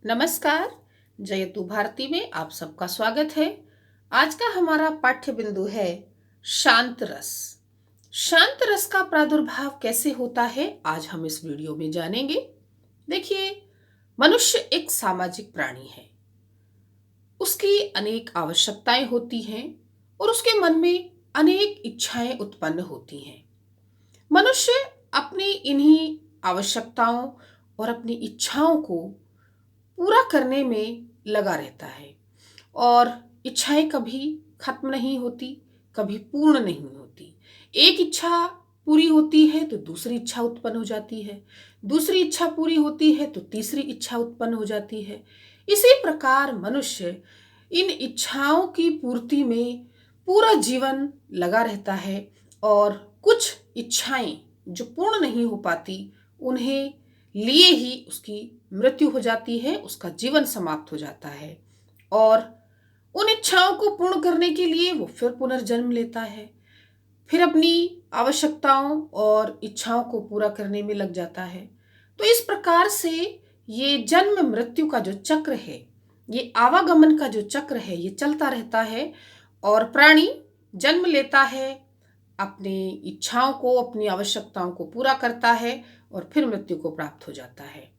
नमस्कार। जयतु भारती में आप सबका स्वागत है। आज का हमारा पाठ्य बिंदु है शांत रस। शांत रस का प्रादुर्भाव कैसे होता है, आज हम इस वीडियो में जानेंगे। देखिए, मनुष्य एक सामाजिक प्राणी है। उसकी अनेक आवश्यकताएं होती हैं और उसके मन में अनेक इच्छाएं उत्पन्न होती हैं। मनुष्य अपनी इन्हीं आवश्यकताओं और अपनी इच्छाओं को पूरा करने में लगा रहता है और इच्छाएं कभी खत्म नहीं होती, कभी पूर्ण नहीं होती। एक इच्छा पूरी होती है तो दूसरी इच्छा उत्पन्न हो जाती है, दूसरी इच्छा पूरी होती है तो तीसरी इच्छा उत्पन्न हो जाती है। इसी प्रकार मनुष्य इन इच्छाओं की पूर्ति में पूरा जीवन लगा रहता है और कुछ इच्छाएं जो पूर्ण नहीं हो पाती, उन्हें लिए ही उसकी मृत्यु हो जाती है, उसका जीवन समाप्त हो जाता है। और उन इच्छाओं को पूर्ण करने के लिए वो फिर पुनर्जन्म लेता है, फिर अपनी आवश्यकताओं और इच्छाओं को पूरा करने में लग जाता है। तो इस प्रकार से ये जन्म मृत्यु का जो चक्र है, ये आवागमन का जो चक्र है, ये चलता रहता है और प्राणी जन्म लेता है, अपनी इच्छाओं को, अपनी आवश्यकताओं को पूरा करता है और फिर मृत्यु को प्राप्त हो जाता है।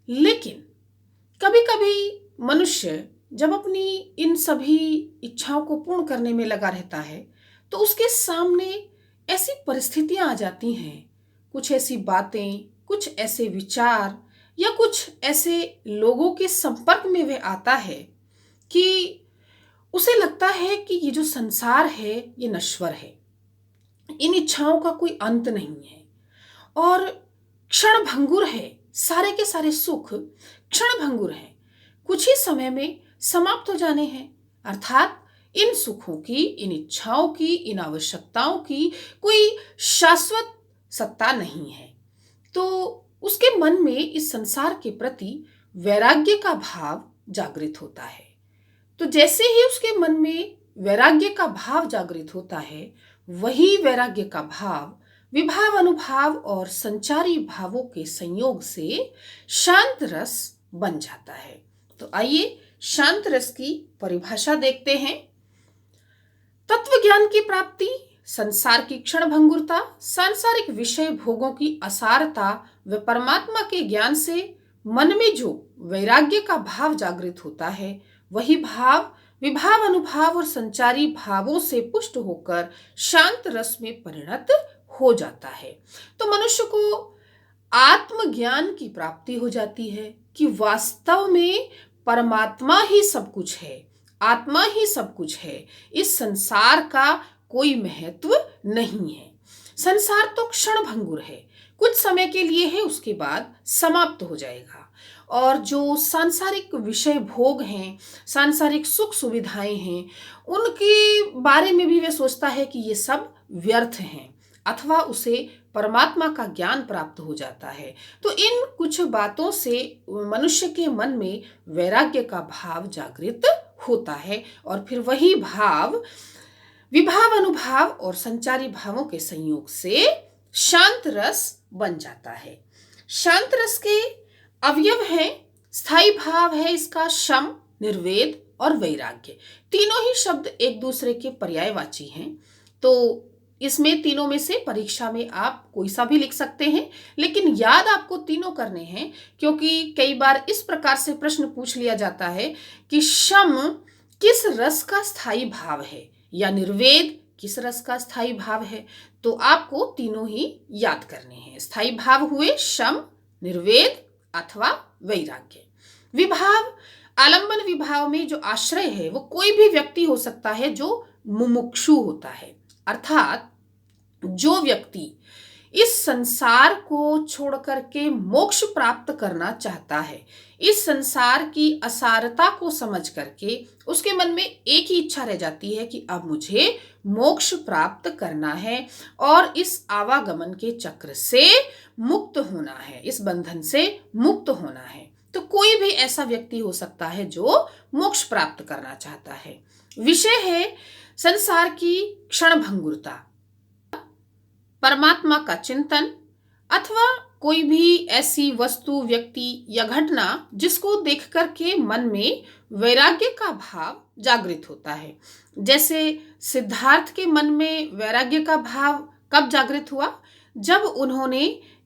लेकिन कभी कभी मनुष्य जब अपनी इन सभी इच्छाओं को पूर्ण करने में लगा रहता है तो उसके सामने ऐसी परिस्थितियां आ जाती हैं, कुछ ऐसी बातें, कुछ ऐसे विचार या कुछ ऐसे लोगों के संपर्क में वह आता है कि उसे लगता है कि ये जो संसार है ये नश्वर है, इन इच्छाओं का कोई अंत नहीं है और क्षण भंगुर है। सारे के सारे सुख क्षण भंगुर हैं, कुछ ही समय में समाप्त हो जाने हैं। अर्थात इन सुखों की, इन इच्छाओं की, इन आवश्यकताओं की कोई शाश्वत सत्ता नहीं है। तो उसके मन में इस संसार के प्रति वैराग्य का भाव जागृत होता है। तो जैसे ही उसके मन में वैराग्य का भाव जागृत होता है, वही वैराग्य का भाव विभाव, अनुभाव और संचारी भावों के संयोग से शांत रस बन जाता है। तो आइए शांत रस की परिभाषा देखते हैं। तत्व ज्ञान की प्राप्ति, संसार की क्षण भंगुरता, सांसारिक विषय भोगों की असारता व परमात्मा के ज्ञान से मन में जो वैराग्य का भाव जागृत होता है, वही भाव विभाव, अनुभाव और संचारी भावों से पुष्ट होकर शांत रस में परिणत हो जाता है। तो मनुष्य को आत्मज्ञान की प्राप्ति हो जाती है कि वास्तव में परमात्मा ही सब कुछ है, आत्मा ही सब कुछ है, इस संसार का कोई महत्व नहीं है। संसार तो क्षण भंगुर है, कुछ समय के लिए है, उसके बाद समाप्त हो जाएगा। और जो सांसारिक विषय भोग हैं, सांसारिक सुख सुविधाएं हैं, उनके बारे में भी वह सोचता है कि ये सब व्यर्थ हैं, अथवा उसे परमात्मा का ज्ञान प्राप्त हो जाता है। तो इन कुछ बातों से मनुष्य के मन में वैराग्य का भाव जागृत होता है और फिर वही भाव विभाव, अनुभाव और संचारी भावों के संयोग से शांत रस बन जाता है। शांत रस के अवयव हैं, स्थायी भाव है इसका शम, निर्वेद और वैराग्य। तीनों ही शब्द एक दूसरे के पर्यायवाची हैं। तो इसमें तीनों में से परीक्षा में आप कोई सा भी लिख सकते हैं, लेकिन याद आपको तीनों करने हैं, क्योंकि कई बार इस प्रकार से प्रश्न पूछ लिया जाता है कि शम किस रस का स्थायी भाव है या निर्वेद किस रस का स्थायी भाव है। तो आपको तीनों ही याद करने हैं। स्थायी भाव हुए शम, निर्वेद अथवा वैराग्य। विभाव, आलंबन विभाव में जो आश्रय है वो कोई भी व्यक्ति हो सकता है जो मुमुक्षु होता है, अर्थात जो व्यक्ति इस संसार को छोड़कर के मोक्ष प्राप्त करना चाहता है, इस संसार की असारता को समझ करके उसके मन में एक ही इच्छा रह जाती है कि अब मुझे मोक्ष प्राप्त करना है और इस आवागमन के चक्र से मुक्त होना है, इस बंधन से मुक्त होना है। तो कोई भी ऐसा व्यक्ति हो सकता है जो मोक्ष प्राप्त करना चाहता है। विषय है संसार की क्षण भंगुरता, परमात्मा का चिंतन अथवा कोई भी ऐसी वस्तु, व्यक्ति या घटना जिसको देख कर के मन में वैराग्य का भाव जागृत होता है। जैसे सिद्धार्थ के मन में वैराग्य का भाव कब जागृत हुआ? जब उन्होंने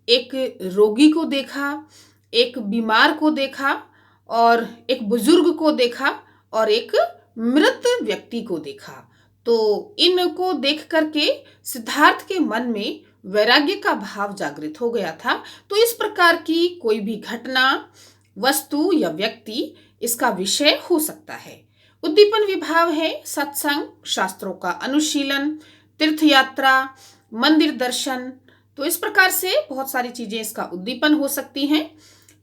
एक रोगी को देखा, एक बीमार को देखा और एक बुजुर्ग को देखा और एक मृत व्यक्ति को देखा। तो इनको देख करके सिद्धार्थ के मन में वैराग्य का भाव जागृत हो गया था। तो इस प्रकार की कोई भी घटना, वस्तु या व्यक्ति इसका विषय हो सकता है। उद्दीपन विभाव है सत्संग, शास्त्रों का अनुशीलन, तीर्थ यात्रा, मंदिर दर्शन। तो इस प्रकार से बहुत सारी चीजें इसका उद्दीपन हो सकती हैं।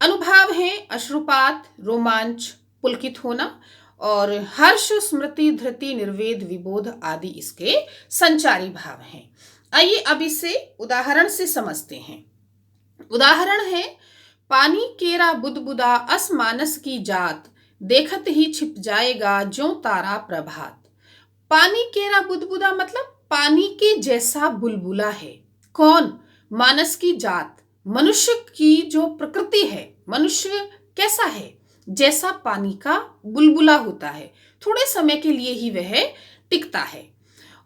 अनुभाव है अश्रुपात, रोमांच, पुलकित होना और हर्ष, स्मृति, धृति, निर्वेद, विबोध आदि इसके संचारी भाव हैं। आइए अब इसे उदाहरण से समझते हैं। उदाहरण है पानी केरा बुदबुदा अस मानस की जात, देखत ही छिप जाएगा ज्यों तारा प्रभात। पानी केरा बुदबुदा मतलब पानी के जैसा बुलबुला है। कौन? मानस की जात, मनुष्य की जो प्रकृति है। मनुष्य कैसा है? जैसा पानी का बुलबुला होता है, थोड़े समय के लिए ही वह टिकता है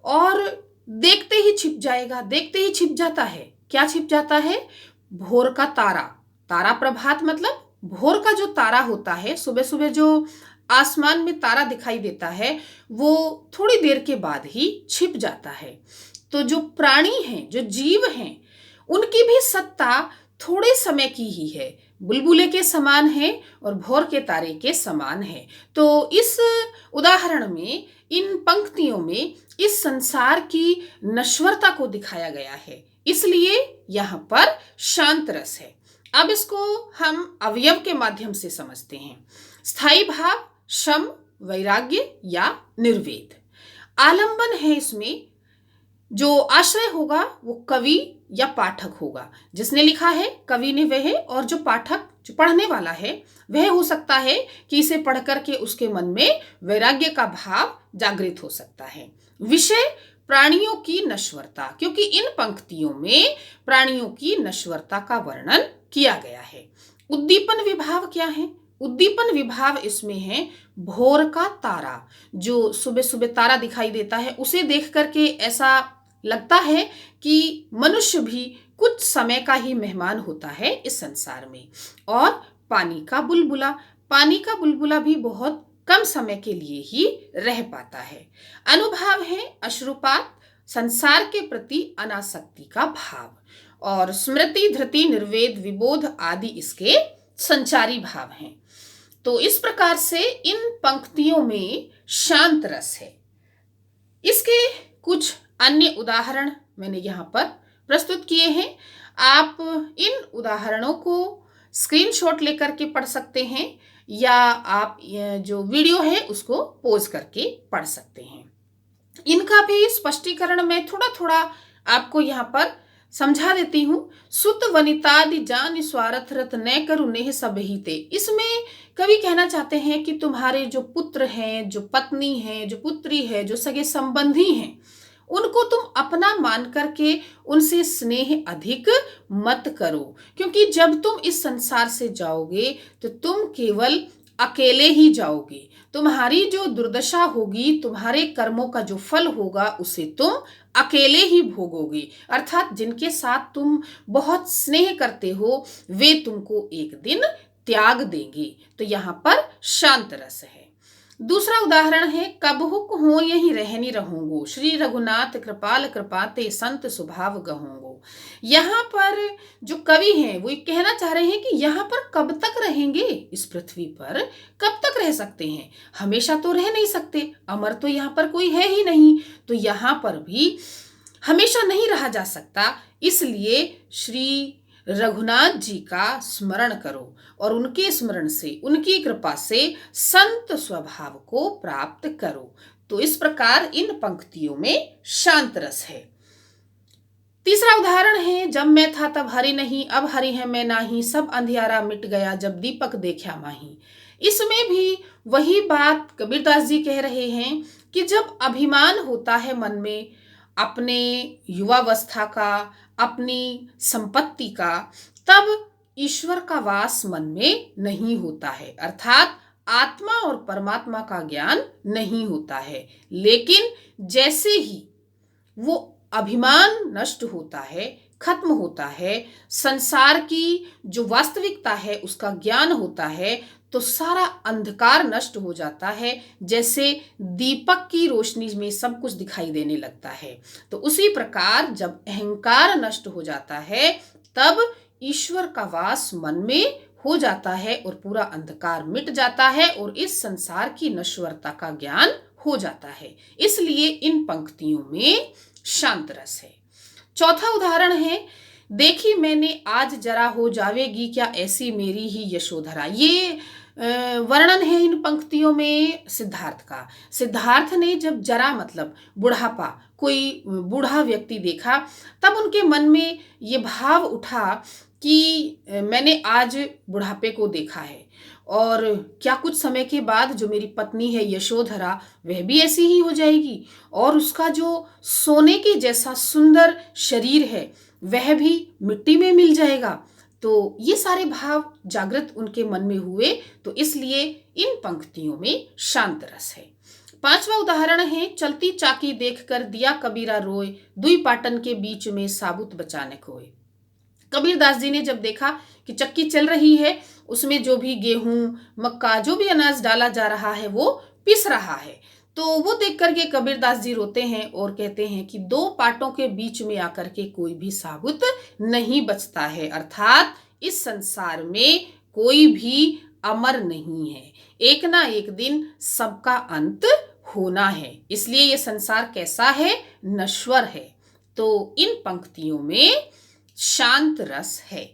और देखते ही छिप जाएगा, देखते ही छिप जाता है। क्या छिप जाता है? भोर का तारा। तारा प्रभात मतलब भोर का जो तारा होता है, सुबह सुबह जो आसमान में तारा दिखाई देता है, वो थोड़ी देर के बाद ही छिप जाता है। तो जो प्राणी हैं, जो जीव हैं, उनकी भी सत्ता थोड़े समय की ही है, बुलबुले के समान है और भोर के तारे के समान है। तो इस उदाहरण में, इन पंक्तियों में इस संसार की नश्वरता को दिखाया गया है, इसलिए यहाँ पर शांत रस है। अब इसको हम अवयव के माध्यम से समझते हैं। स्थायी भाव शम, वैराग्य या निर्वेद। आलंबन है इसमें, जो आश्रय होगा वो कवि या पाठक होगा। जिसने लिखा है कवि ने वह, और जो पाठक, जो पढ़ने वाला है, वह हो सकता है कि इसे पढ़ करके उसके मन में वैराग्य का भाव जागृत हो सकता है। विषय प्राणियों की नश्वरता, क्योंकि इन पंक्तियों में प्राणियों की नश्वरता का वर्णन किया गया है। उद्दीपन विभाव क्या है? उद्दीपन विभाव इसमें है भोर का तारा। जो सुबह सुबह तारा दिखाई देता है, उसे देख करके ऐसा लगता है कि मनुष्य भी कुछ समय का ही मेहमान होता है इस संसार में। और पानी का बुलबुला, पानी का बुलबुला भी बहुत कम समय के लिए ही रह पाता है। अनुभाव है अश्रुपात, संसार के प्रति अनासक्ति का भाव। और स्मृति, धृति, निर्वेद, विबोध आदि इसके संचारी भाव हैं। तो इस प्रकार से इन पंक्तियों में शांत रस है। इसके कुछ अन्य उदाहरण मैंने यहाँ पर प्रस्तुत किए हैं। आप इन उदाहरणों को स्क्रीनशॉट लेकर के पढ़ सकते हैं या आप जो वीडियो है उसको पॉज करके पढ़ सकते हैं। इनका भी स्पष्टीकरण मैं थोड़ा थोड़ा आपको यहाँ पर समझा देती हूँ। सुत वनितादि जान स्वार्थ रत न करु नेह सब ही ते। इसमें कवि कहना चाहते हैं कि तुम्हारे जो पुत्र हैं, जो पत्नी है, जो पुत्री है, जो सगे संबंधी हैं, उनको तुम अपना मान करके उनसे स्नेह अधिक मत करो, क्योंकि जब तुम इस संसार से जाओगे तो तुम केवल अकेले ही जाओगे। तुम्हारी जो दुर्दशा होगी, तुम्हारे कर्मों का जो फल होगा, उसे तुम अकेले ही भोगोगे। अर्थात जिनके साथ तुम बहुत स्नेह करते हो, वे तुमको एक दिन त्याग देंगे। तो यहाँ पर शांत रस है। दूसरा उदाहरण है कबहुक हो यही रहनी रहूंगो, श्री रघुनाथ कृपाल कृपाते संत स्वभाव गहूंगो। यहाँ पर जो कवि हैं वो कहना चाह रहे हैं कि यहाँ पर कब तक रहेंगे, इस पृथ्वी पर कब तक रह सकते हैं? हमेशा तो रह नहीं सकते, अमर तो यहाँ पर कोई है ही नहीं। तो यहाँ पर भी हमेशा नहीं रहा जा सकता, इसलिए श्री रघुनाथ जी का स्मरण करो और उनके स्मरण से, उनकी कृपा से संत स्वभाव को प्राप्त करो। तो इस प्रकार इन पंक्तियों में शांत रस है। तीसरा उदाहरण है जब मैं था तब हरि नहीं, अब हरि है मैं नाही, सब अंधियारा मिट गया जब दीपक देखा माही। इसमें भी वही बात कबीरदास जी कह रहे हैं कि जब अभिमान होता है मन में, अपने युवावस्था का, अपनी संपत्ति का, तब ईश्वर का वास मन में नहीं होता है, अर्थात आत्मा और परमात्मा का ज्ञान नहीं होता है। लेकिन जैसे ही वो अभिमान नष्ट होता है, खत्म होता है, संसार की जो वास्तविकता है उसका ज्ञान होता है, तो सारा अंधकार नष्ट हो जाता है। जैसे दीपक की रोशनी में सब कुछ दिखाई देने लगता है। तो उसी प्रकार जब अहंकार नष्ट हो जाता है, तब ईश्वर का वास मन में हो जाता है और पूरा अंधकार मिट जाता है और इस संसार की नश्वरता का ज्ञान हो जाता है। इसलिए इन पंक्तियों में शांत रस है। चौथा उदाहरण है, देखी मैंने आज जरा हो जावेगी क्या ऐसी मेरी ही यशोधरा। ये वर्णन है इन पंक्तियों में सिद्धार्थ का। सिद्धार्थ ने जब जरा मतलब बुढ़ापा, कोई बूढ़ा व्यक्ति देखा, तब उनके मन में ये भाव उठा कि मैंने आज बुढ़ापे को देखा है और क्या कुछ समय के बाद जो मेरी पत्नी है यशोधरा, वह भी ऐसी ही हो जाएगी और उसका जो सोने के जैसा सुंदर शरीर है वह भी मिट्टी में मिल जाएगा। तो ये सारे भाव जागृत उनके मन में हुए, तो इसलिए इन पंक्तियों में शांत रस है। पांचवा उदाहरण है, चलती चाकी देखकर दिया कबीरा रोए, दुई पाटन के बीच में साबुत बचाने कोय। कबीरदास जी ने जब देखा कि चक्की चल रही है, उसमें जो भी गेहूं, मक्का, जो भी अनाज डाला जा रहा है वो पिस रहा है, तो वो देख करके कबीरदास जी रोते हैं और कहते हैं कि दो पाटों के बीच में आकर के कोई भी साबुत नहीं बचता है, अर्थात इस संसार में कोई भी अमर नहीं है, एक ना एक दिन सबका अंत होना है। इसलिए ये संसार कैसा है, नश्वर है। तो इन पंक्तियों में शांत रस है।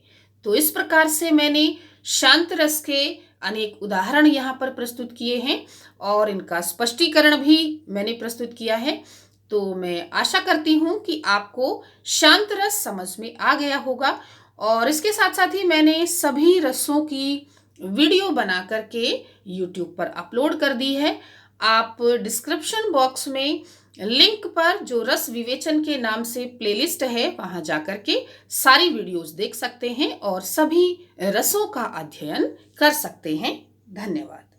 तो इस प्रकार से मैंने शांत रस के अनेक उदाहरण यहाँ पर प्रस्तुत किए हैं और इनका स्पष्टीकरण भी मैंने प्रस्तुत किया है। तो मैं आशा करती हूँ कि आपको शांत रस समझ में आ गया होगा। और इसके साथ साथ ही मैंने सभी रसों की वीडियो बना करके YouTube पर अपलोड कर दी है। आप डिस्क्रिप्शन बॉक्स में लिंक पर जो रस विवेचन के नाम से प्लेलिस्ट है वहां जाकर के सारी वीडियोस देख सकते हैं और सभी रसों का अध्ययन कर सकते हैं। धन्यवाद।